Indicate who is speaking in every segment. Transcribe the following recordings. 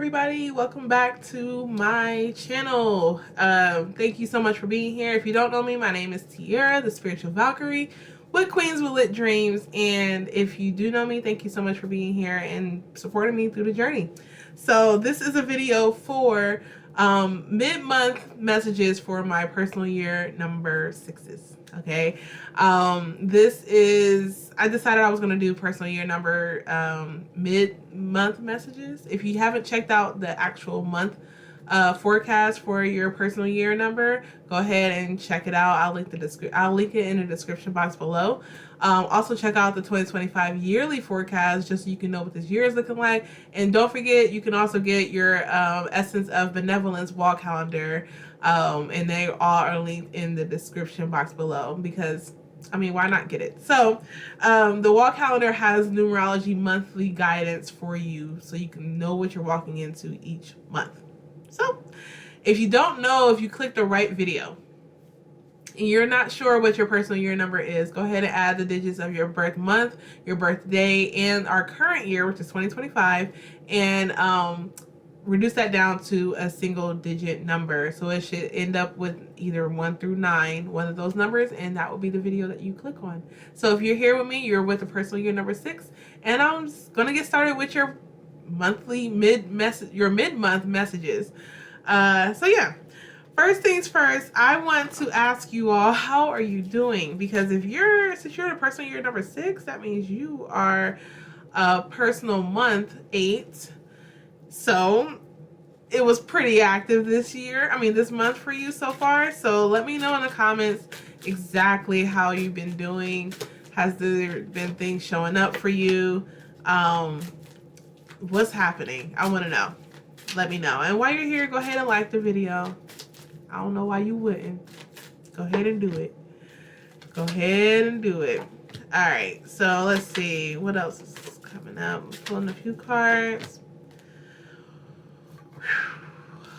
Speaker 1: everybody, welcome back to my channel. Thank you so much for being here. If you don't know me, my name is Tiara, the spiritual Valkyrie with Queens with Lit Dreams. And if you do know me, thank you so much for being here and supporting me through the journey. So this is a video for mid-month messages for my personal year number 6s. Okay, I decided I was going to do personal year number mid-month messages. If you haven't checked out the actual month forecast for your personal year number, go ahead and check it out. I'll link it in the description box below. Also check out the 2025 yearly forecast just so you can know what this year is looking like. And don't forget, you can also get your Essence of Benevolence wall calendar, and they all are linked in the description box below because, I mean, why not get it? So the wall calendar has numerology monthly guidance for you so you can know what you're walking into each month. So if you don't know, if you click the right video and you're not sure what your personal year number is, go ahead and add the digits of your birth month, your birthday, and our current year, which is 2025, and reduce that down to a single digit number. So it should end up with either 1 through 9, one of those numbers, and that will be the video that you click on. So if you're here with me, you're with the personal year number 6, and I'm going to get started with your monthly mid-month messages. So yeah. First things first, I want to ask you all, how are you doing? Because since you're the personal year number 6, that means you are personal month 8. So it was pretty active this month for you so far. So let me know in the comments exactly how you've been doing. Has there been things showing up for you? What's happening? I want to know. Let me know. And while you're here, go ahead and like the video. I don't know why you wouldn't. Go ahead and do it. Go ahead and do it. All right. So let's see. What else is coming up? I'm pulling a few cards.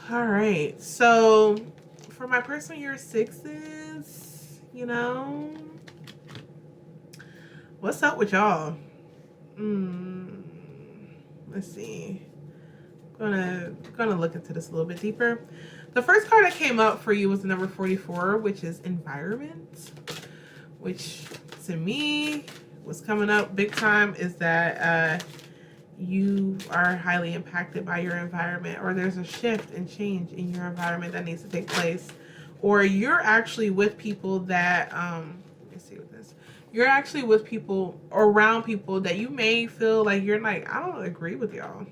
Speaker 1: All right. So for my personal year 6s, what's up with y'all? Let's see. Gonna look into this a little bit deeper. The first card that came up for you was the number 44, which is environment, which to me was coming up big time, is that you are highly impacted by your environment, or there's a shift and change in your environment that needs to take place, or you're actually with people that let me see what this. You're actually with people or around people that you may feel like you're like, I don't agree with y'all.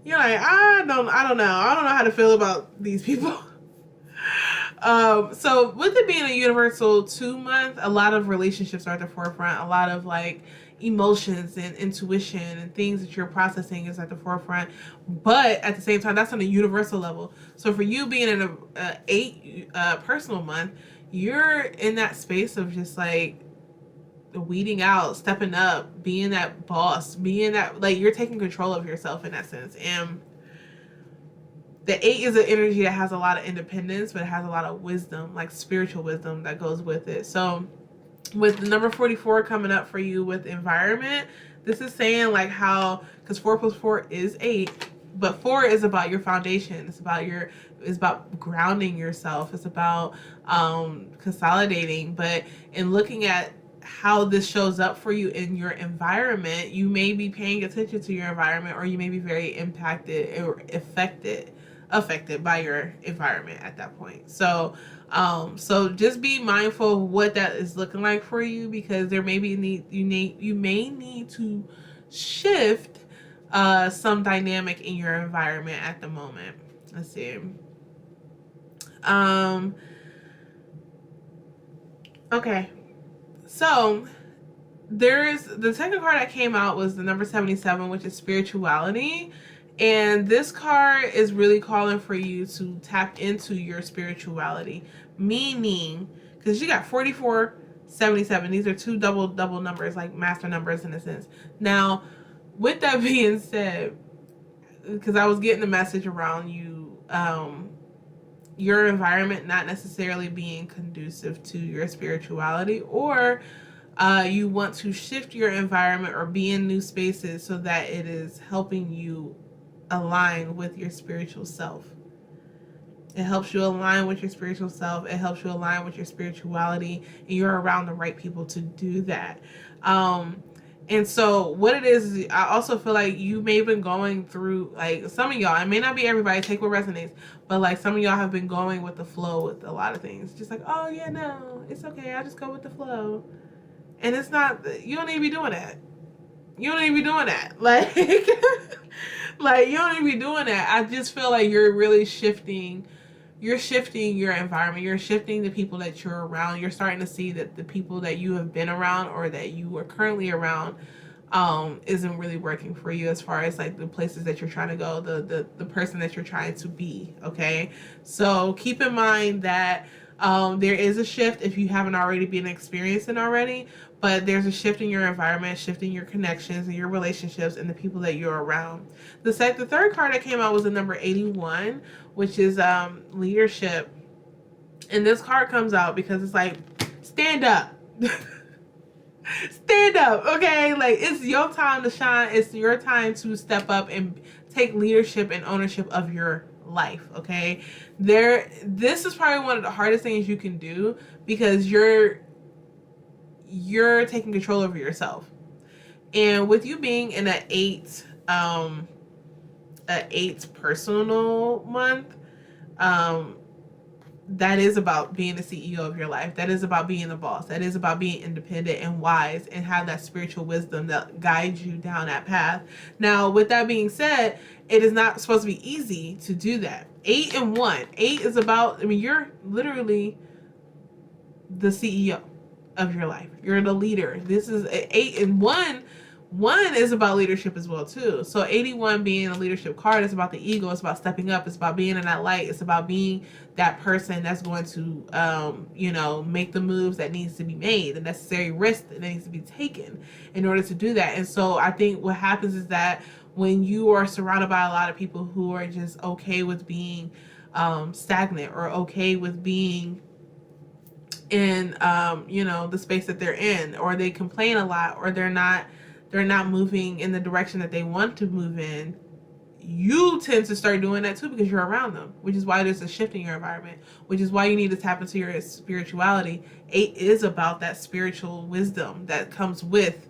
Speaker 1: You're like, I don't know how to feel about these people. So with it being a universal 2 month, a lot of relationships are at the forefront. A lot of like emotions and intuition and things that you're processing is at the forefront. But at the same time, that's on a universal level. So for you being in a 8 personal month, you're in that space of just like weeding out, stepping up, being that boss, being that, like, you're taking control of yourself in that sense. And the 8 is an energy that has a lot of independence, but it has a lot of wisdom, like spiritual wisdom that goes with it. So with the number 44 coming up for you with environment, this is saying like how, because 4 plus 4 is 8, but 4 is about your foundation. It's about grounding yourself. It's about consolidating. But in looking at how this shows up for you in your environment, you may be paying attention to your environment, or you may be very impacted or affected by your environment at that point. So so just be mindful of what that is looking like for you, because there may be you may need to shift some dynamic in your environment at the moment. Let's see. Okay. So there's the second card that came out was the number 77, which is spirituality. And this card is really calling for you to tap into your spirituality, meaning, because you got 44, 77. These are 2 double numbers, like master numbers in a sense. Now, with that being said, because I was getting the message around you, your environment not necessarily being conducive to your spirituality, or You want to shift your environment or be in new spaces so that it is helping you align with your spiritual self. It helps you align with your spiritual self. It helps you align with your spirituality, and you're around the right people to do that. And so what it is, I also feel like you may have been going through, like some of y'all, it may not be everybody, take what resonates, but like some of y'all have been going with the flow with a lot of things. Just like, oh yeah, no, it's okay. I'll just go with the flow. And it's not, you don't need to be doing that. You don't need to be doing that. Like, like you don't need to be doing that. I just feel like you're really shifting. You're shifting your environment. You're shifting the people that you're around. You're starting to see that the people that you have been around or that you are currently around isn't really working for you as far as like the places that you're trying to go, the person that you're trying to be. Okay, so keep in mind that there is a shift if you haven't already been experiencing already, but there's a shift in your environment, shifting your connections and your relationships and the people that you're around. The third card that came out was the number 81, which is leadership. And this card comes out because it's like, stand up. Stand up, okay? Like, it's your time to shine. It's your time to step up and take leadership and ownership of your life, okay? This is probably one of the hardest things you can do because you're taking control over yourself. And with you being in an 8 personal month, that is about being the CEO of your life. That is about being the boss. That is about being independent and wise and have that spiritual wisdom that guides you down that path. Now, with that being said, it is not supposed to be easy to do that. 8 and 1. 8 is about, you're literally the CEO of your life. You're the leader. This is 8 and 1. 1 is about leadership as well too. So 81 being a leadership card, it's about the ego. It's about stepping up. It's about being in that light. It's about being that person that's going to, make the moves that needs to be made, the necessary risk that needs to be taken in order to do that. And so I think what happens is that when you are surrounded by a lot of people who are just okay with being stagnant or okay with being in, the space that they're in, or they complain a lot, or they're not moving in the direction that they want to move in, you tend to start doing that too because you're around them, which is why there's a shift in your environment, which is why you need to tap into your spirituality. 8 is about that spiritual wisdom that comes with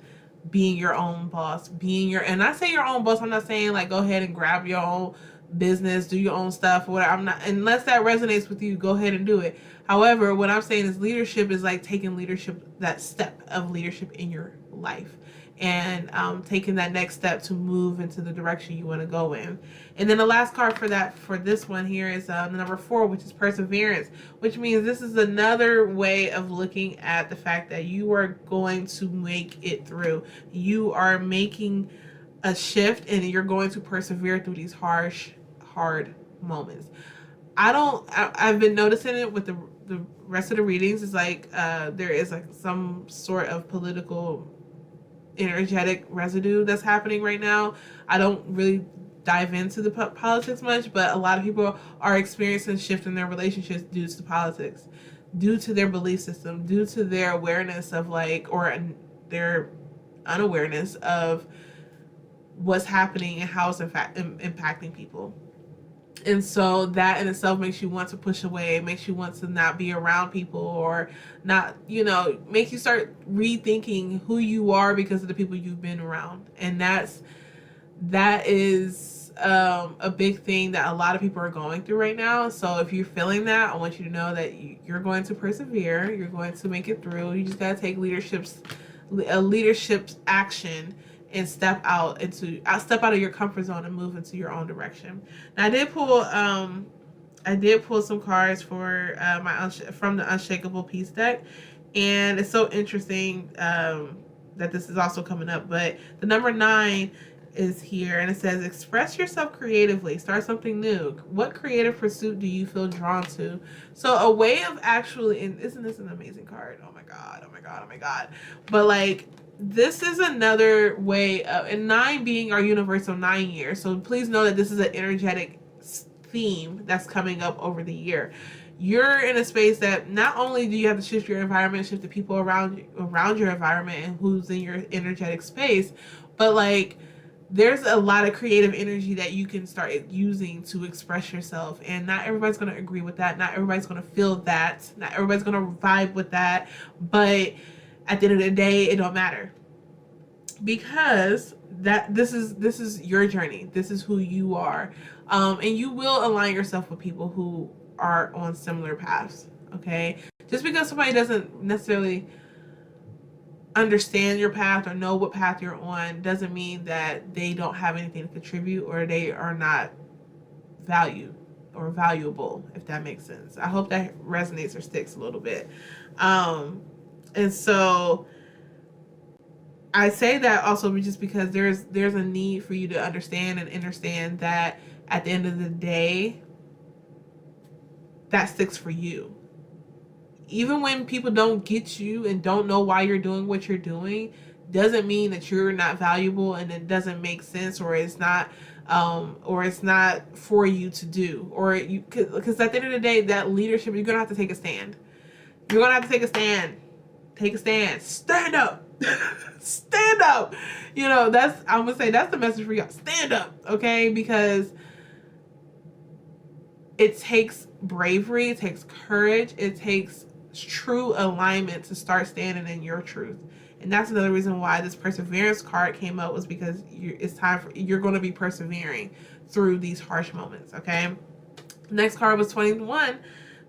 Speaker 1: being your own boss, and I say your own boss, I'm not saying like go ahead and grab your own business, do your own stuff, or whatever. I'm not, unless that resonates with you, go ahead and do it. However, what I'm saying is leadership is like taking leadership, that step of leadership in your life, and taking that next step to move into the direction you want to go in. And then the last card for this one here is the number 4, which is perseverance, which means this is another way of looking at the fact that you are going to make it through. You are making a shift and you're going to persevere through these hard moments. I've been noticing it with the rest of the readings. It's like there is like some sort of political energetic residue that's happening right now. I don't really dive into the politics much, but a lot of people are experiencing shift in their relationships due to politics, due to their belief system, due to their awareness of or their unawareness of what's happening and how it's in fact impacting people. And so that in itself makes you want to push away, makes you want to not be around people, or not, makes you start rethinking who you are because of the people you've been around. And that is a big thing that a lot of people are going through right now. So if you're feeling that, I want you to know that you're going to persevere. You're going to make it through. You just got to take leadership's action and step out of your comfort zone and move into your own direction. Now I did pull some cards for from the Unshakable Peace deck, and it's so interesting that this is also coming up. But the number 9 is here, and it says, express yourself creatively, start something new. What creative pursuit do you feel drawn to? So a way of actually, and isn't this an amazing card? Oh my god. But like, this is another way of, and 9 being our universal 9 year. So please know that this is an energetic theme that's coming up over the year. you're in a space that not only do you have to shift your environment, shift the people around your environment and who's in your energetic space, but like there's a lot of creative energy that you can start using to express yourself. And not everybody's going to agree with that. Not everybody's going to feel that. Not everybody's going to vibe with that. But at the end of the day, it don't matter. Because this is your journey. This is who you are. And you will align yourself with people who are on similar paths. Okay? Just because somebody doesn't necessarily understand your path or know what path you're on doesn't mean that they don't have anything to contribute or they are not valued or valuable, if that makes sense. I hope that resonates or sticks a little bit. And so I say that also just because there's a need for you to understand that at the end of the day, that sticks for you. Even when people don't get you and don't know why you're doing what you're doing, doesn't mean that you're not valuable and it doesn't make sense or it's not for you to do. Or you, because at the end of the day, that leadership, you're gonna have to take a stand. You're gonna have to take a stand. Take a stand. Stand up. Stand up. You know, I'm gonna say that's the message for y'all. Stand up, okay? Because it takes bravery, it takes courage, it takes true alignment to start standing in your truth. And that's another reason why this perseverance card came up, was because you're going to be persevering through these harsh moments. Okay. Next card was 21.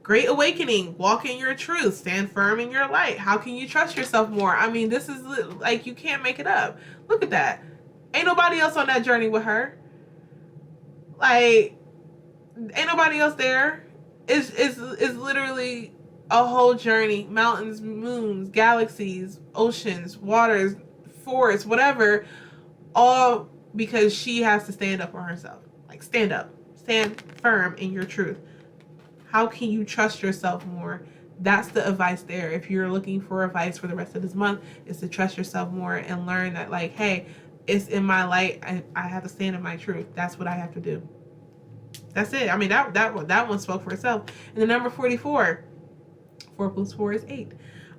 Speaker 1: Great awakening. Walk in your truth. Stand firm in your light. How can you trust yourself more? I mean, this is like, you can't make it up. Look at that. Ain't nobody else on that journey with her. Like, ain't nobody else there. It's literally a whole journey. Mountains, moons, galaxies, oceans, waters, forests, whatever. All because she has to stand up for herself. Like, stand up. Stand firm in your truth. How can you trust yourself more? That's the advice there. If you're looking for advice for the rest of this month, is to trust yourself more and learn that, like, hey, it's in my light. I have to stand in my truth. That's what I have to do. That's it. I mean, that one spoke for itself. And the number 44. 4 + 4 is 8.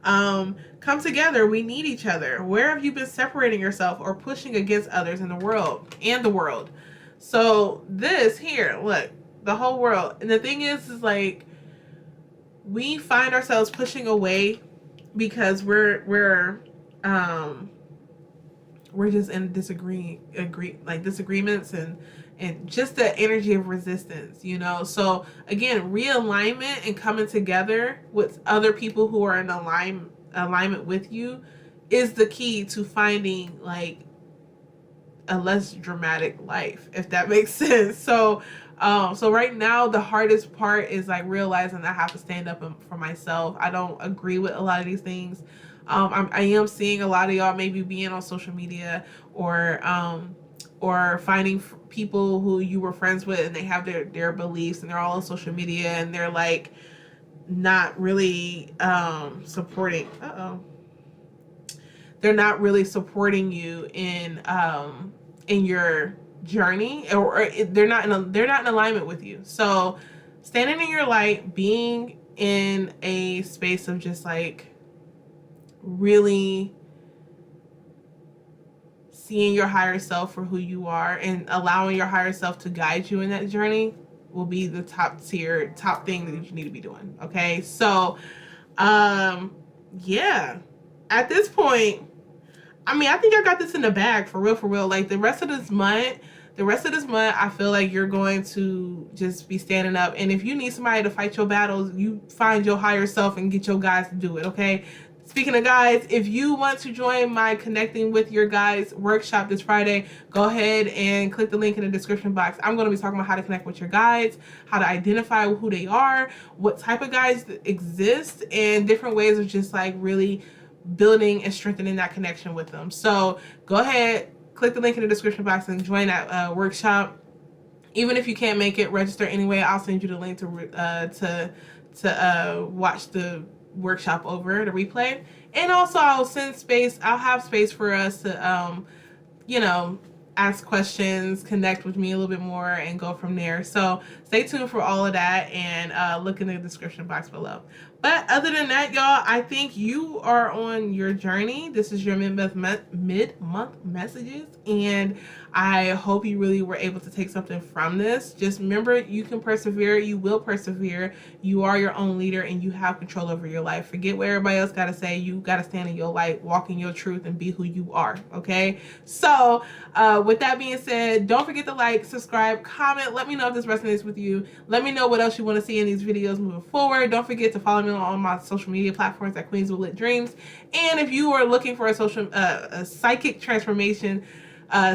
Speaker 1: Come together. We need each other. Where have you been separating yourself or pushing against others in the world? So this here, look, the whole world. And the thing is like, we find ourselves pushing away because we're just in disagreements and just the energy of resistance, you know? So again, realignment and coming together with other people who are in alignment with you is the key to finding like a less dramatic life, if that makes sense. So right now the hardest part is like realizing I have to stand up for myself. I don't agree with a lot of these things. I am seeing a lot of y'all maybe being on social media or finding people who you were friends with and they have their beliefs and they're all on social media and they're like not really supporting. They're not really supporting you in your journey, or they're not in alignment with you. So standing in your light, being in a space of just like really seeing your higher self for who you are and allowing your higher self to guide you in that journey will be the top thing that you need to be doing. Okay. So, yeah, at this point, I mean, I think I got this in the bag for real. Like the rest of this month, I feel like you're going to just be standing up. And if you need somebody to fight your battles, you find your higher self and get your guys to do it. Okay. Speaking of guys, if you want to join my Connecting with Your Guys workshop this Friday, go ahead and click the link in the description box. I'm going to be talking about how to connect with your guides, how to identify who they are, what type of guides exist, and different ways of just like really building and strengthening that connection with them. So go ahead, click the link in the description box and join that workshop. Even if you can't make it, register anyway. I'll send you the link to watch the workshop over the replay. And also I'll have space for us to ask questions, connect with me a little bit more, and go from there. So stay tuned for all of that, and look in the description box below. But other than that, y'all, I think you are on your journey. This is your mid-month messages, and I hope you really were able to take something from this. Just remember, you can persevere. You will persevere. You are your own leader, and you have control over your life. Forget what everybody else got to say. You got to stand in your light, walk in your truth, and be who you are, okay? So with that being said, don't forget to like, subscribe, comment. Let me know if this resonates with you. Let me know what else you want to see in these videos moving forward. Don't forget to follow me on all my social media platforms at Queens with Lit Dreams. And if you are looking for a psychic transformation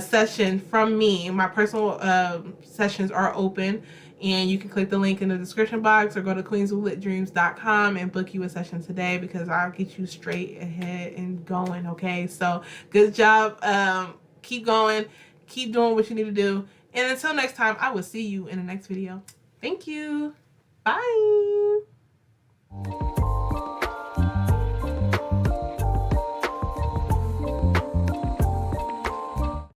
Speaker 1: session from me, my personal sessions are open, and you can click the link in the description box or go to queenswithlitdreams.com and book you a session today, because I'll get you straight ahead and going, okay? So good job. Keep going, keep doing what you need to do, and until next time, I will see you in the next video. Thank you. Bye.